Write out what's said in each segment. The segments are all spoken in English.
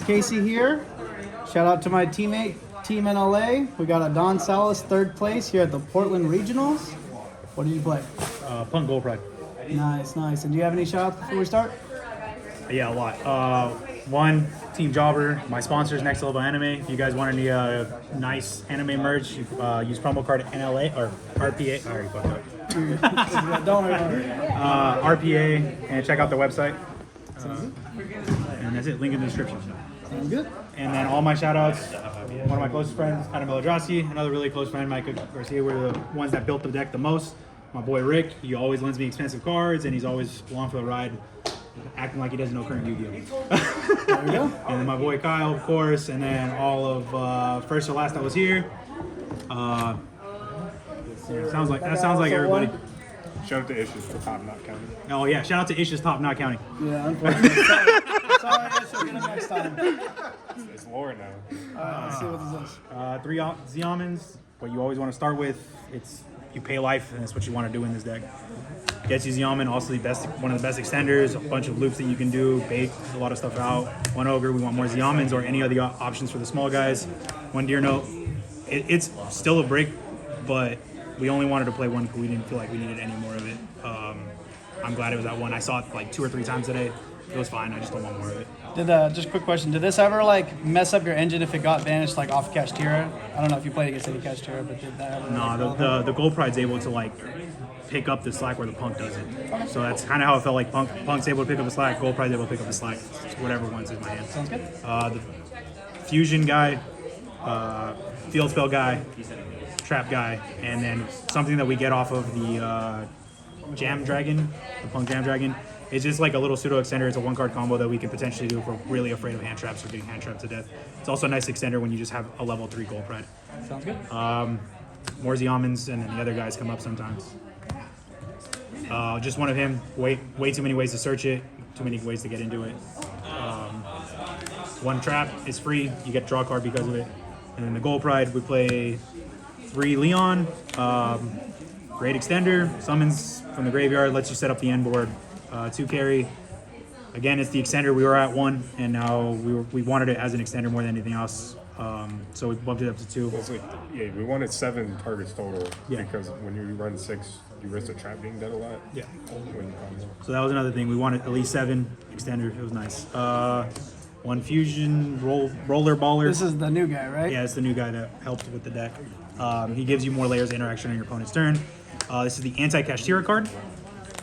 Casey here. Shout out to my team in LA. We got Adan, Salas, third place here at the Portland Regionals. What do you play? Punk Gold Pride. Nice. And do you have any shout outs before we start? Yeah, a lot. One, Team Jobber, my sponsors, Next Level Anime. If you guys want any nice anime merch, use promo code NLA or RPA. I already fucked up. Don't worry. RPA, and check out the website. And that's it. Link in the description. Sounds good. And then all my shout outs, one of my closest friends, Adam Melodrasky, another really close friend, Mike Garcia. We're the ones that built the deck the most. My boy Rick, he always lends me expensive cards, and he's always along for the ride, acting like he doesn't know current Yu-Gi-Oh. There we go. And then my boy Kyle, of course, and then all of first or last that was here. Sounds like everybody. Shout out to Issues for Top Not Counting. Oh yeah, shout out to Issues Top Not Counting. Yeah, unfortunately. Sorry, Ish, we'll get him next time. It's lore now. Alright, let's see what this is. 3 Ziamins. What you always want to start with, it's you pay life, and that's what you want to do in this deck. Gets you Ziamin, also one of the best extenders, a bunch of loops that you can do, bait a lot of stuff out. 1 Ogre, we want more Ziamins or any other options for the small guys. 1 Deer Note, it's still a brick, but we only wanted to play 1 because we didn't feel like we needed any more of it. I'm glad it was that 1. I saw it like 2 or 3 times today. It was fine, I just don't want more of it. Just a quick question. Did this ever like mess up your engine if it got banished like off Kashtira? I don't know if you played against any Kashtira, but did that ever? No, the Gold Pride's able to like pick up the slack where the Punk doesn't. So that's kind of how it felt like Punk's able to pick up the slack, Gold Pride's able to pick up the slack. It's whatever one's in my hand. Sounds good. The Fusion guy, Field Spell guy, Trap guy, and then something that we get off of the Jam Dragon, the Punk Jam Dragon. It's just like a little pseudo extender. It's a 1-card combo that we can potentially do if we're really afraid of hand traps or getting hand trapped to death. It's also a nice extender when you just have a level 3 Gold Pride. Sounds good. More Ziamins, and then the other guys come up sometimes. Just one of him. Way too many ways to search it. Too many ways to get into it. 1 trap is free. You get draw a card because of it. And then the Gold Pride, we play 3 Leon. Great extender. Summons from the graveyard. Lets you set up the end board. 2 carry. Again, it's the extender. We were at 1, and now we wanted it as an extender more than anything else. So we bumped it up to 2. It's like, yeah, we wanted 7 targets total. Yeah. Because when you run 6, you risk the trap being dead a lot. Yeah. When you combo. So that was another thing. We wanted at least 7 extender. It was nice. 1 Fusion Roller Baller. This is the new guy, right? Yeah, it's the new guy that helped with the deck. He gives you more layers of interaction on your opponent's turn. This is the anti-Kashtira card.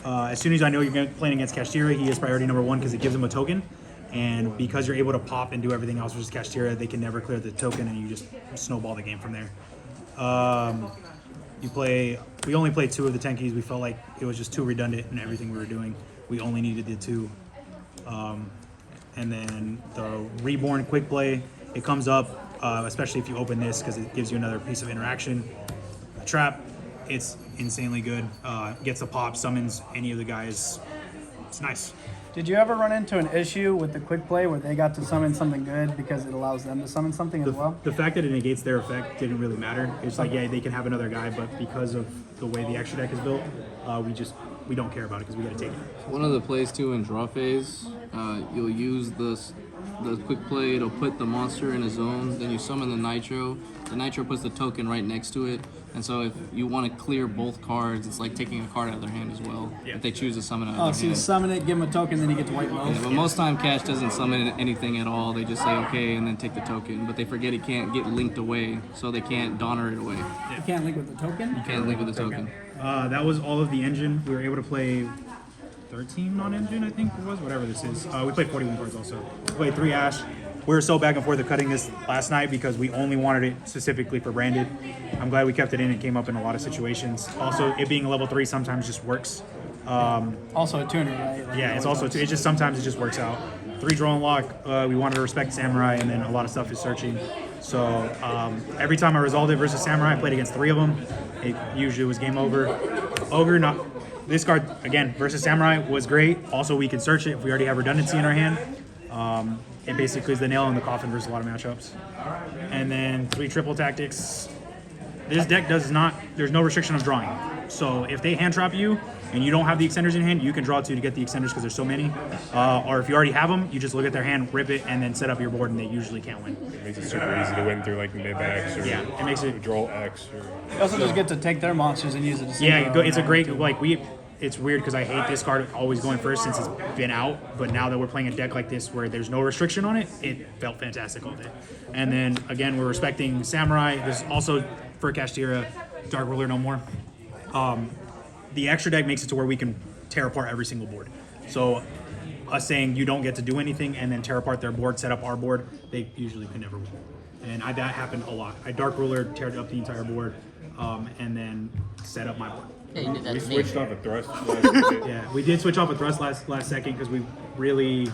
As soon as I know you're playing against Kashtira, he is priority number 1 because it gives him a token. And because you're able to pop and do everything else versus Kashtira, they can never clear the token, and you just snowball the game from there. We only played 2 of the 10 keys. We felt like it was just too redundant in everything we were doing. We only needed the 2. And then the Reborn Quick Play, it comes up, especially if you open this because it gives you another piece of interaction. A trap, it's insanely good. Gets a pop, summons any of the guys. It's nice. Did you ever run into an issue with the quick play where they got to summon something good because it allows them to summon something as well? The fact that it negates their effect didn't really matter. It's like, yeah, they can have another guy, but because of the way the extra deck is built, we don't care about it because we got to take it. One of the plays too in draw phase, you'll use the quick play. It'll put the monster in a zone. Then you summon the Nitro. The Nitro puts the token right next to it. And so if you want to clear both cards, it's like taking a card out of their hand as well. Yeah. If they choose to summon it out of their So you hand. summon it, give him a token, then you get to white both. Yeah, but most time Cash doesn't summon anything at all. They just say okay and then take the token. But they forget it can't get linked away, so they can't Donner it away. You can't link with the token? You can't link with the token. That was all of the engine. We were able to play 13 non-engine, I think it was, whatever this is. We played 41 cards also. We played 3 Ash. We were so back and forth of cutting this last night because we only wanted it specifically for branded. I'm glad we kept it in. It came up in a lot of situations. Also, it being a level 3 sometimes just works. Also a tuner, right? Like, Yeah, it's also, it just sometimes it just works out. 3 draw and lock, we wanted to respect Samurai, and then a lot of stuff is searching. So every time I resolved it versus Samurai, I played against 3 of them. It usually was game over. Ogre, not this card, again, versus Samurai was great. Also, we can search it if we already have redundancy in our hand. It basically is the nail in the coffin versus a lot of matchups. And then 3 triple tactics. This deck does not, there's no restriction of drawing. So if they hand trap you and you don't have the extenders in hand, you can draw 2 to get the extenders because there's so many. Or if you already have them, you just look at their hand, rip it, and then set up your board, and they usually can't win. It makes it super easy to win through like mid-X or Yeah, it makes it. draw X. Or, You also just get to take their monsters and use it. To Yeah, it's a great It's weird because I hate this card always going first since it's been out. But now that we're playing a deck like this where there's no restriction on it, it felt fantastic all day. And then again, we're respecting Samurai. There's also for Kashtira, Dark Ruler no more. The extra deck makes it to where we can tear apart every single board. So us saying you don't get to do anything and then tear apart their board, set up our board, they usually can never win. And that happened a lot. I Dark Ruler, teared up the entire board, and then set up my board. Yeah, you did that we to me. switched off a thrust. Last Yeah, we did switch off a thrust last second because we really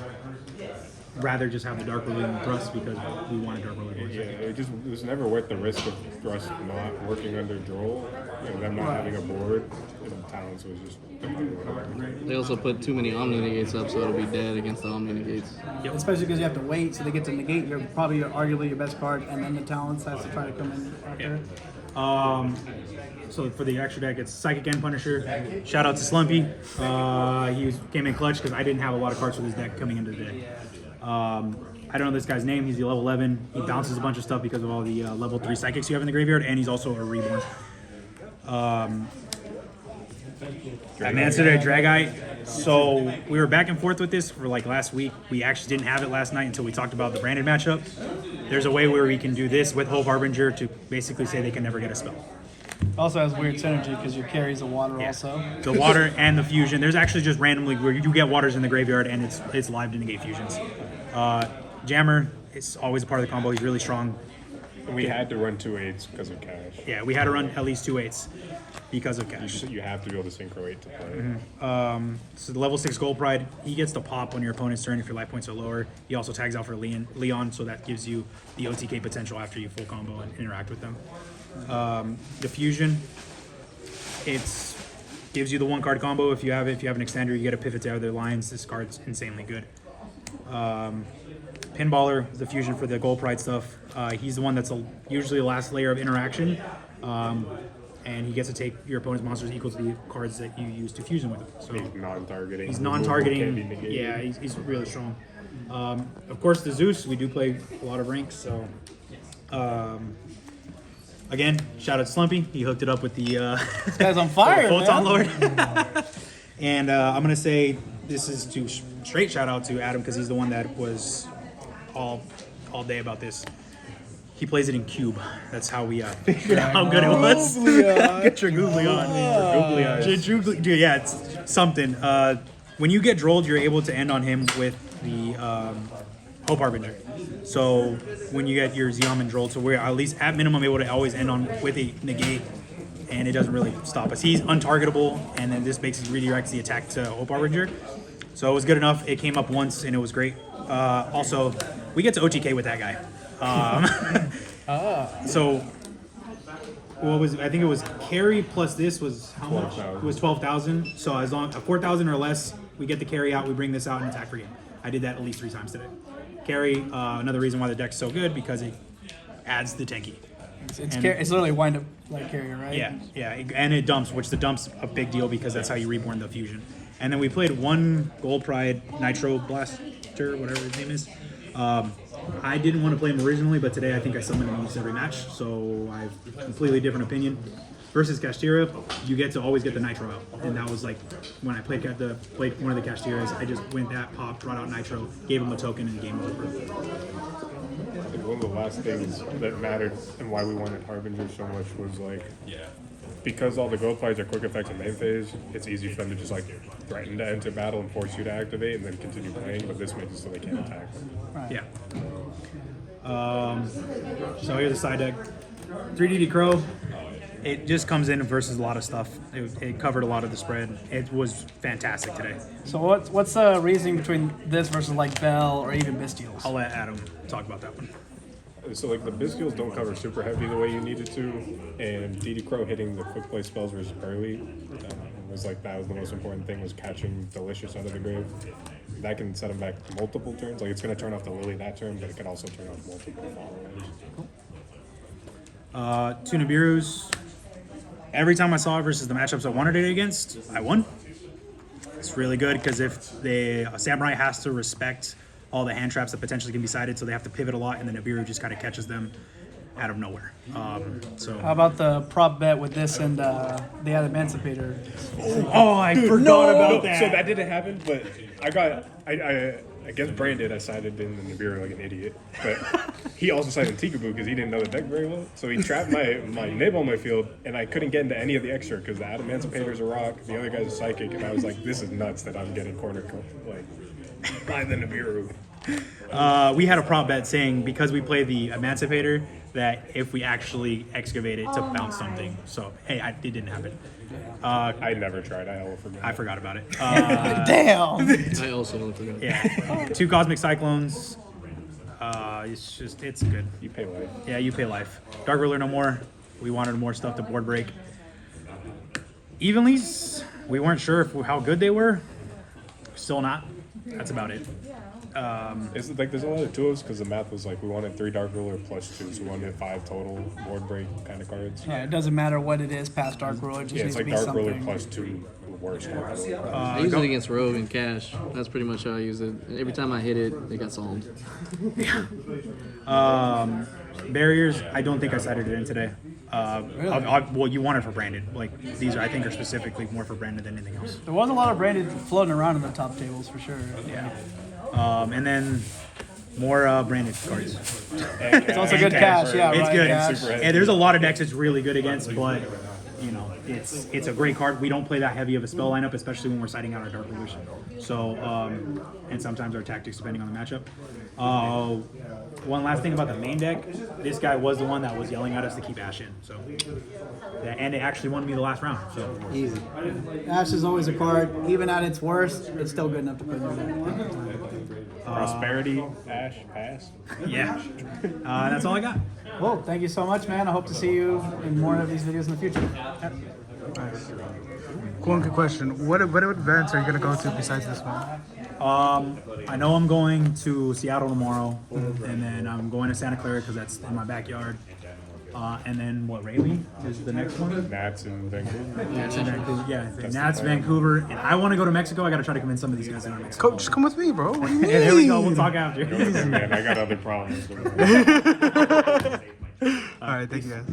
rather just have the Dark Ruler than thrust because we wanted Dark Ruler. Yeah, it was never worth the risk of thrust not working under Droll and them not having a board. And Talons was just whatever. They also put too many Omni Negates up, so it'll be dead against the Omni Negates. Especially because you have to wait, so they get to negate arguably your best card, and then the talents has to try to come in after. So for the extra deck, it's Psychic End Punisher. Shout out to Slumpy. Came in clutch because I didn't have a lot of cards for this deck coming into the day. I don't know this guy's name. He's the level 11. He bounces a bunch of stuff because of all the level 3 psychics you have in the graveyard, and he's also a reborn. Mansoday Dragite. So we were back and forth with this for like last week. We actually didn't have it last night until we talked about the branded matchup. There's a way where we can do this with Hope Harbinger to basically say they can never get a spell. Also has weird synergy because you carries the water also. The water and the fusion. There's actually just randomly where you get waters in the graveyard and it's live to negate fusions. Jammer is always a part of the combo. He's really strong. We had to run 2 8s because of cash. Yeah, we had to run at least 2 8s because of cash. You have to be able to synchro 8 to play. So the level 6 Gold Pride, he gets to pop on your opponent's turn if your life points are lower. He also tags out for Leon, so that gives you the OTK potential after you full combo and interact with them. The fusion, gives you the 1 card combo if you have it. If you have an extender, you get a pivot to other lines. This card's insanely good. Pinballer is the fusion for the Gold Pride stuff. He's the one that's usually the last layer of interaction. And he gets to take your opponent's monsters equal to the cards that you use to fusion with him. So He's non-targeting. he's Removal can't be non-targeting. negated. Yeah, he's really strong. Of course, the Zeus, we do play a lot of ranks. So again, shout out to Slumpy. He hooked it up with the This guy's on fire, Photon man. Lord. And I'm gonna say this is to straight shout out to Adam because he's the one that was all day about this. He plays it in cube. That's how we figured out how good it was. Get your googly on. Dude, yeah, it's something. When you get drolled, you're able to end on him with the Hope Harbinger. So when you get your Zeoman drolled, so we're at least at minimum able to always end on with a negate, and it doesn't really stop us. He's untargetable, and then this basically redirects the attack to Hope Harbinger. So it was good enough. It came up once, and it was great. Also, we get to OTK with that guy. So what was I think it was carry plus this was how much? 12,000. It was 12,000. So as long 4,000 or less, we get the carry out. We bring this out and attack for game. I did that at least 3 times today. Carry, another reason why the deck's so good because it adds the tanky. It's literally wind up like carrier, right? Yeah, and it dumps, which the dump's a big deal because that's how you reborn the fusion. And then we played 1 Gold Pride Nitro Blaster, whatever his name is. I didn't want to play him originally, but today I think I summon him almost every match, so I have a completely different opinion. Versus Kashtira, you get to always get the Nitro out, and that was like when I played one of the Kashtiras, I just went that pop, brought out Nitro, gave him a token, and the game was over. I think one of the last things that mattered and why we wanted Harbinger so much was like, because all the gold fights are quick effects in main phase, it's easy for them to just like threaten to enter battle and force you to activate and then continue playing, but this makes it so they can't attack. Yeah. So here's the side deck. 3DD Crow. It just comes in versus a lot of stuff. It covered a lot of the spread. It was fantastic today. So what's the reasoning between this versus like Bell or even Bestials? I'll let Adam talk about that one. So like the Bestials don't cover super heavy the way you need it to, and DD Crow hitting the quick play spells versus early was like that was the most important thing was catching Delicious out of the grave. That can set him back multiple turns. Like it's going to turn off the Lily that turn, but it can also turn off multiple followers. Two Nibiru's. every time I saw it versus the matchups I wanted it against, I won. It's really good because if a Samurai has to respect all the hand traps that potentially can be sided, so they have to pivot a lot, and then Nibiru just kind of catches them out of nowhere. So How about the prop bet with this and the Emancipator? oh, I forgot about that. So that didn't happen, but I against Brandon, I sided in the Nibiru like an idiot. But he also sided in Tikaboo because he didn't know the deck very well. So he trapped my Nib on my field, and I couldn't get into any of the extra because the Emancipator's a rock, the other guy's a psychic, and I was like, this is nuts that I'm getting cornered like by the Nibiru. We had a prop bet saying because we play the Emancipator that if we actually excavate it to bounce something. So hey, it didn't happen. I never tried. I all forgot. I forgot about it. Damn. I also forgot. Yeah, 2 Cosmic Cyclones. It's good. You pay life. Yeah, you pay life. Dark Ruler no more. We wanted more stuff to board break. Evenlies, we weren't sure how good they were. Still not. That's about it. It's like there's a lot of tools because the math was like we wanted 3 Dark Ruler plus 2, so we wanted 5 total board break kind of cards. Yeah, it doesn't matter what it is past Dark Ruler. It just Yeah, needs it's to like be Dark Ruler something. plus 2 worst Dark Ruler. I use it against Rogue and Cash. That's pretty much how I use it. Every time I hit it, it got solved. Barriers, I don't think I cited it in today. Well, you want it for branded. Like these, I think, are specifically more for branded than anything else. There was a lot of branded floating around in the top tables for sure. Yeah. And then more branded cards. It's also good cash, yeah. It's right, good. cash. And there's a lot of decks it's really good against, but you know, it's a great card. We don't play that heavy of a spell lineup, especially when we're siding out our Dark Rulers. So, and sometimes our tactics depending on the matchup. One last thing about the main deck, this guy was the one that was yelling at us to keep Ash in. So, yeah, and it actually won me the last round. So Easy. Ash is always a card. Even at its worst, it's still good enough to put in your deck. Prosperity, Ash, pass. yeah, that's all I got. Well, thank you so much, man. I hope to see you in more of these videos in the future. One quick question. What events are you going to go to besides this one? I know I'm going to Seattle tomorrow, and then I'm going to Santa Clara because that's in my backyard. And then what, Raleigh is the next one? Nats in Vancouver. Yeah, Nats, Vancouver, and I want to go to Mexico. I got to try to convince some of these guys to go to Mexico. Just come with me, bro. What do you mean? Yeah, there we go. We'll talk after. Man, I got other problems. All right, thank you guys.